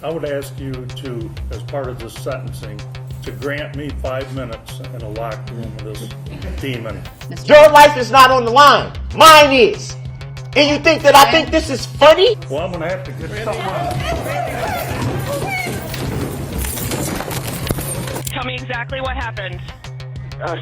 I would ask you to, as part of this sentencing, to grant me 5 minutes in a locked room with this demon. Your life is not on the line. Mine is. And you think that I think this is funny? Well, I'm going to have to get someone. Tell me exactly what happened.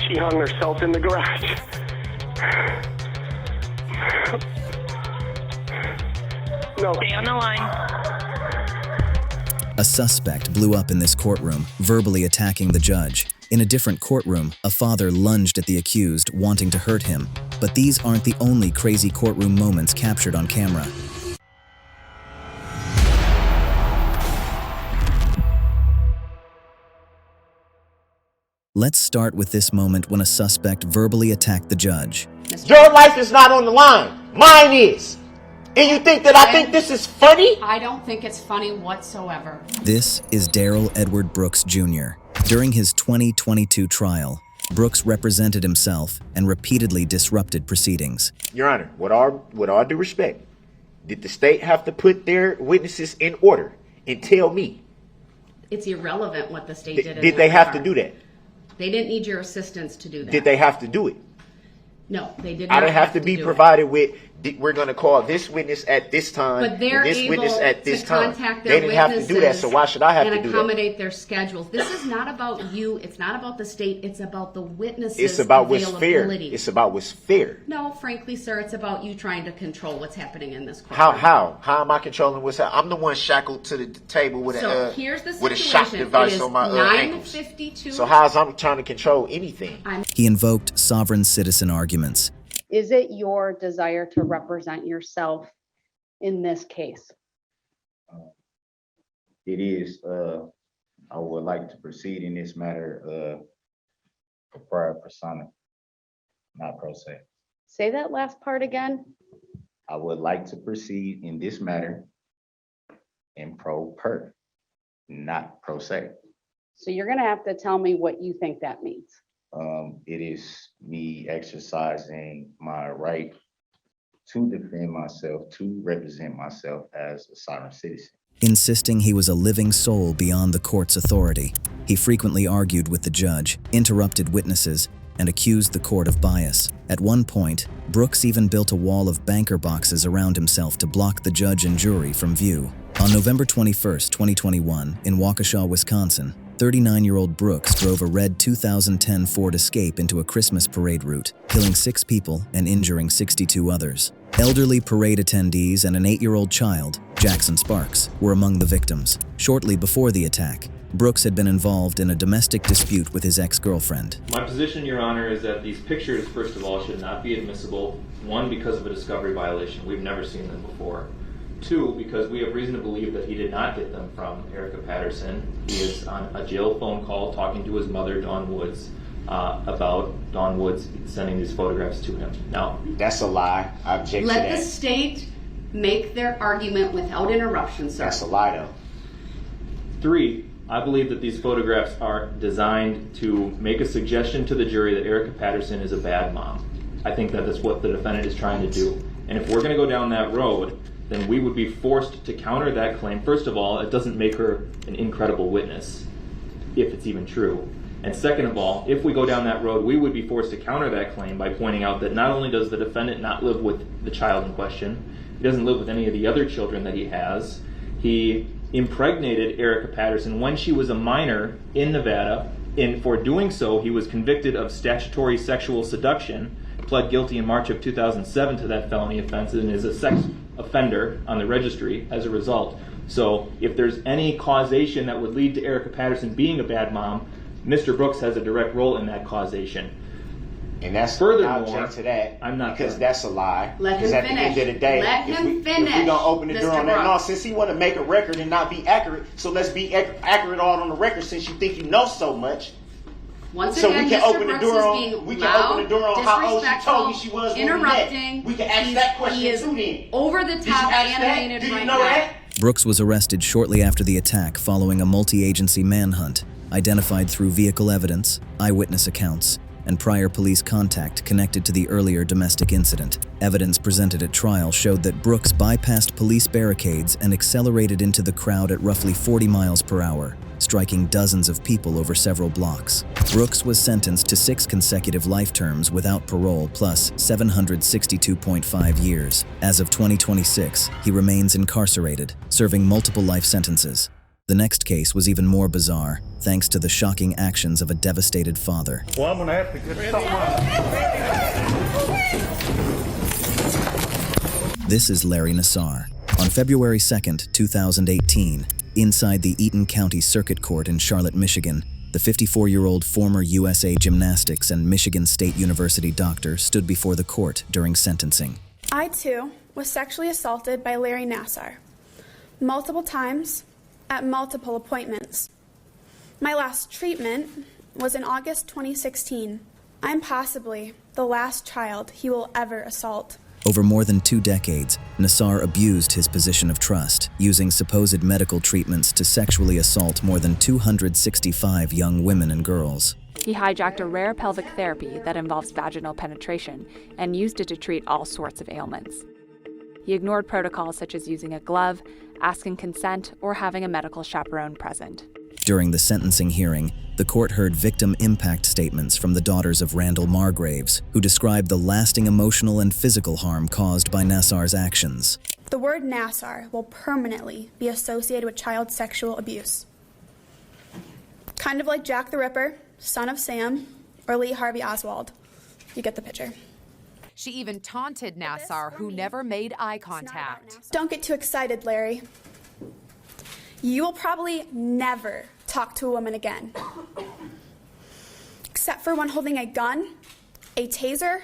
She hung herself in the garage. No. Stay on the line. A suspect blew up in this courtroom, verbally attacking the judge. In a different courtroom, a father lunged at the accused, wanting to hurt him. But these aren't the only crazy courtroom moments captured on camera. Let's start with this moment when a suspect verbally attacked the judge. Your life is not on the line. Mine is. And you think that I think this is funny? I don't think it's funny whatsoever. This is Darrell Edward Brooks Jr. During his 2022 trial, Brooks represented himself and repeatedly disrupted proceedings. Your Honor, with all due respect, did the state have to put their witnesses in order and tell me? It's irrelevant what the state did. Did they have to do that? They didn't need your assistance to do that. Did they have to do it? No, they did not. I didn't have to be provided with, we're going to call this witness at this time, but they're this able witness at this to time. contact They their didn't have to do that, so why should I have to do that? and accommodate their schedules. This is not about you. It's not about the state. It's about the witnesses' It's about what's fair. availability. It's about what's fair. No, frankly, sir, it's about you trying to control what's happening in this court. How am I controlling what's happening? I'm the one shackled to the table with here's the with a shock situation. device It is on my ankles. 9:52. So how's I'm trying to control anything? He invoked sovereign citizen arguments. Is it your desire to represent yourself in this case? It is. I would like to proceed in this matter for prior persona, not pro se. Say that last part again. I would like to proceed in this matter in pro per, not pro se. So you're gonna have to tell me what you think that means. It is me exercising my right to defend myself, to represent myself as a sovereign citizen. Insisting he was a living soul beyond the court's authority, he frequently argued with the judge, interrupted witnesses, and accused the court of bias. At one point, Brooks even built a wall of banker boxes around himself to block the judge and jury from view. On November 21, 2021, in Waukesha, Wisconsin, 39-year-old Brooks drove a red 2010 Ford Escape into a Christmas parade route, killing 6 people and injuring 62 others. Elderly parade attendees and an 8-year-old child, Jackson Sparks, were among the victims. Shortly before the attack, Brooks had been involved in a domestic dispute with his ex-girlfriend. My position, Your Honor, is that these pictures, first of all, should not be admissible. 1, because of a discovery violation. We've never seen them before. 2, because we have reason to believe that he did not get them from Erica Patterson. He is on a jail phone call talking to his mother, Dawn Woods, about Dawn Woods sending these photographs to him. Now, That's a lie. I object to Let that. the state make their argument without interruption, sir. That's a lie, though. 3, I believe that these photographs are designed to make a suggestion to the jury that Erica Patterson is a bad mom. I think that that's what the defendant is trying to do. And if we're going to go down that road, then we would be forced to counter that claim. First of all, it doesn't make her an incredible witness, if it's even true. And second of all, if we go down that road, we would be forced to counter that claim by pointing out that not only does the defendant not live with the child in question, he doesn't live with any of the other children that he has. He impregnated Erica Patterson when she was a minor in Nevada, and for doing so, he was convicted of statutory sexual seduction, pled guilty in March of 2007 to that felony offense, and is a sex offender on the registry as a result. So if there's any causation that would lead to Erica Patterson being a bad mom, Mr. Brooks has a direct role in that causation. And that's Furthermore, I object to that. I'm not because done. that's a lie. Let him Because at the finish. end of the day, Let him if we finish, gonna open the door Mr. on that, no, Brooks. since he want to make a record and not be accurate, so let's be accurate all on the record. Since you think you know so much, Once so again, we can Mr. open the Brooks door is on. being We can loud, open the door on how old she told me she was when we met. interrupting. We can ask that question He is too. Then over the Did you top ask that? animated Do you right know now. that? Brooks was arrested shortly after the attack following a multi-agency manhunt, identified through vehicle evidence, eyewitness accounts, and prior police contact connected to the earlier domestic incident. Evidence presented at trial showed that Brooks bypassed police barricades and accelerated into the crowd at roughly 40 miles per hour, striking dozens of people over several blocks. Brooks was sentenced to 6 consecutive life terms without parole plus 762.5 years. As of 2026, he remains incarcerated, serving multiple life sentences. The next case was even more bizarre, thanks to the shocking actions of a devastated father. Well, I'm gonna have to get someone. This is Larry Nassar. On February 2nd, 2018, inside the Eaton County Circuit Court in Charlotte, Michigan, the 54-year-old former USA Gymnastics and Michigan State University doctor stood before the court during sentencing. I, too, was sexually assaulted by Larry Nassar, multiple times, at multiple appointments. My last treatment was in August 2016. I'm possibly the last child he will ever assault. Over more than 2 decades, Nassar abused his position of trust, using supposed medical treatments to sexually assault more than 265 young women and girls. He hijacked a rare pelvic therapy that involves vaginal penetration and used it to treat all sorts of ailments. He ignored protocols such as using a glove, asking consent, or having a medical chaperone present. During the sentencing hearing, the court heard victim impact statements from the daughters of Randall Margraves, who described the lasting emotional and physical harm caused by Nassar's actions. The word Nassar will permanently be associated with child sexual abuse. Kind of like Jack the Ripper, Son of Sam, or Lee Harvey Oswald. You get the picture. She even taunted Nassar, who never made eye contact. Don't get too excited, Larry. You will probably never talk to a woman again. Except for one holding a gun, a taser,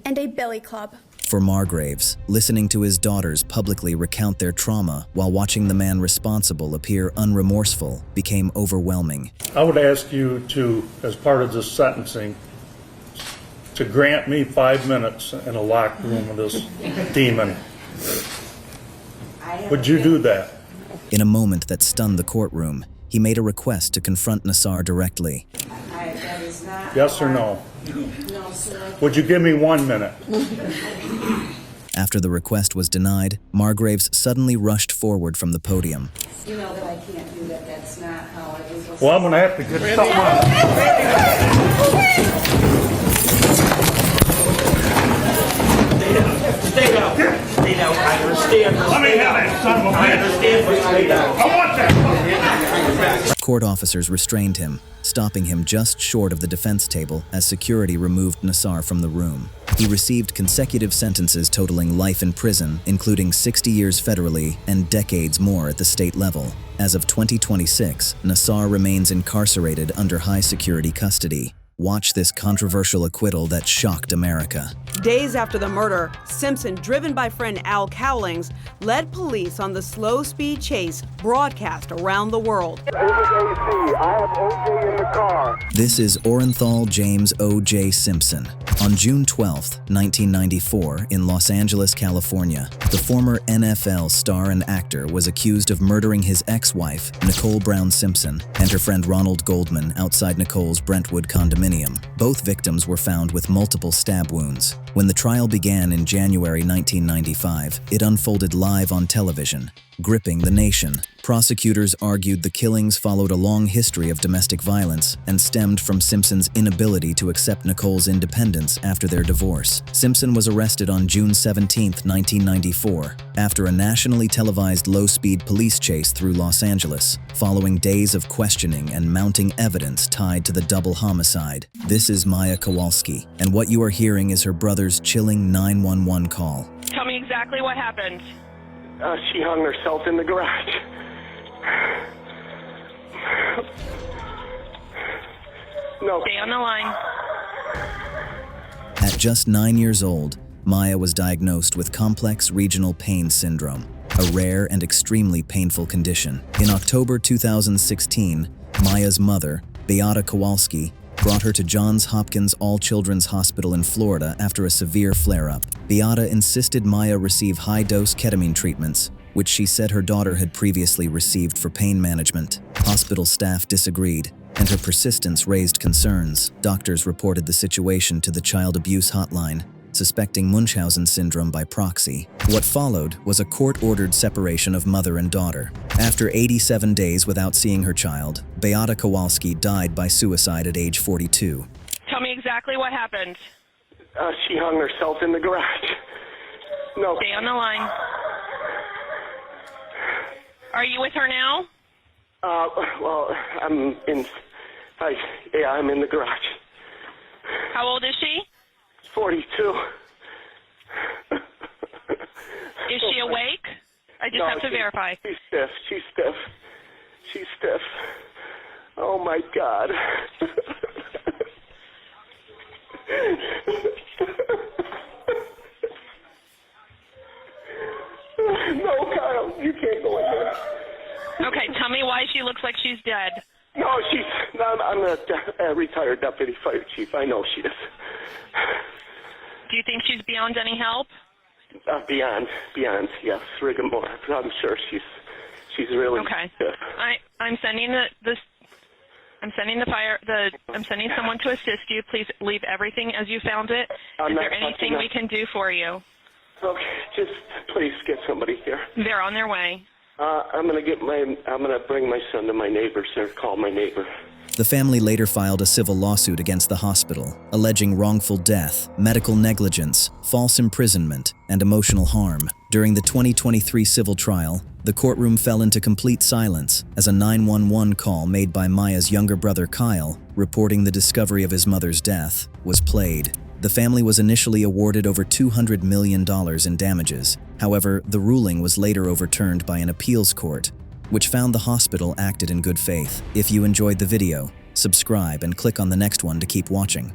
and a billy club. For Margraves, listening to his daughters publicly recount their trauma while watching the man responsible appear unremorseful became overwhelming. I would ask you to, as part of this sentencing, to grant me 5 minutes in a locked room with this demon. Would you do that? In a moment that stunned the courtroom, he made a request to confront Nassar directly. Yes or no? No, sir. Would you give me 1 minute? After the request was denied, Margraves suddenly rushed forward from the podium. You know that I can't do that. That's not how it is. Well, I'm going to have to get someone. Stay down. Stay down. I understand. Let me have that son of a bitch. I understand, but stay down. I want that. Court officers restrained him, stopping him just short of the defense table as security removed Nassar from the room. He received consecutive sentences totaling life in prison, including 60 years federally and decades more at the state level. As of 2026, Nassar remains incarcerated under high security custody. Watch this controversial acquittal that shocked America. Days after the murder, Simpson, driven by friend Al Cowlings, led police on the slow-speed chase broadcast around the world. This is AC. I have OJ in the car. This is Orenthal James O.J. Simpson. On June 12, 1994, in Los Angeles, California, the former NFL star and actor was accused of murdering his ex-wife, Nicole Brown Simpson, and her friend Ronald Goldman outside Nicole's Brentwood condominium. Both victims were found with multiple stab wounds. When the trial began in January 1995, it unfolded live on television, gripping the nation. Prosecutors argued the killings followed a long history of domestic violence and stemmed from Simpson's inability to accept Nicole's independence after their divorce. Simpson was arrested on June 17, 1994, after a nationally televised low-speed police chase through Los Angeles, following days of questioning and mounting evidence tied to the double homicide. This is Maya Kowalski, and what you are hearing is her brother's chilling 911 call. Tell me exactly what happened. She hung herself in the garage. No. Stay on the line. At just 9 years old, Maya was diagnosed with complex regional pain syndrome, a rare and extremely painful condition. In October 2016, Maya's mother, Beata Kowalski, brought her to Johns Hopkins All-Children's Hospital in Florida after a severe flare-up. Beata insisted Maya receive high-dose ketamine treatments, which she said her daughter had previously received for pain management. Hospital staff disagreed, and her persistence raised concerns. Doctors reported the situation to the Child Abuse Hotline, suspecting Munchausen syndrome by proxy. What followed was a court-ordered separation of mother and daughter. After 87 days without seeing her child, Beata Kowalski died by suicide at age 42. Tell me exactly what happened. She hung herself in the garage. No. Stay on the line. Are you with her now? Well, I'm in the garage. How old is she? 42. Is she awake? I just have to verify. She's stiff. She's stiff. She's stiff. Oh my God. No, Kyle, you can't go in there. Okay, tell me why she looks like she's dead. No, I'm a retired deputy fire chief. I know she is. Do you think she's beyond any help? Beyond, yes, rigor. I'm sure she's really okay. stiff. I'm sending I'm sending someone to assist you. Please leave everything as you found it. Is there anything we can do for you? Okay, just please get somebody here. They're on their way. I'm gonna bring my son to my neighbors or call my neighbor. The family later filed a civil lawsuit against the hospital, alleging wrongful death, medical negligence, false imprisonment, and emotional harm. During the 2023 civil trial, the courtroom fell into complete silence as a 911 call made by Maya's younger brother Kyle, reporting the discovery of his mother's death, was played. The family was initially awarded over $200 million in damages. However, the ruling was later overturned by an appeals court, which found the hospital acted in good faith. If you enjoyed the video, subscribe and click on the next one to keep watching.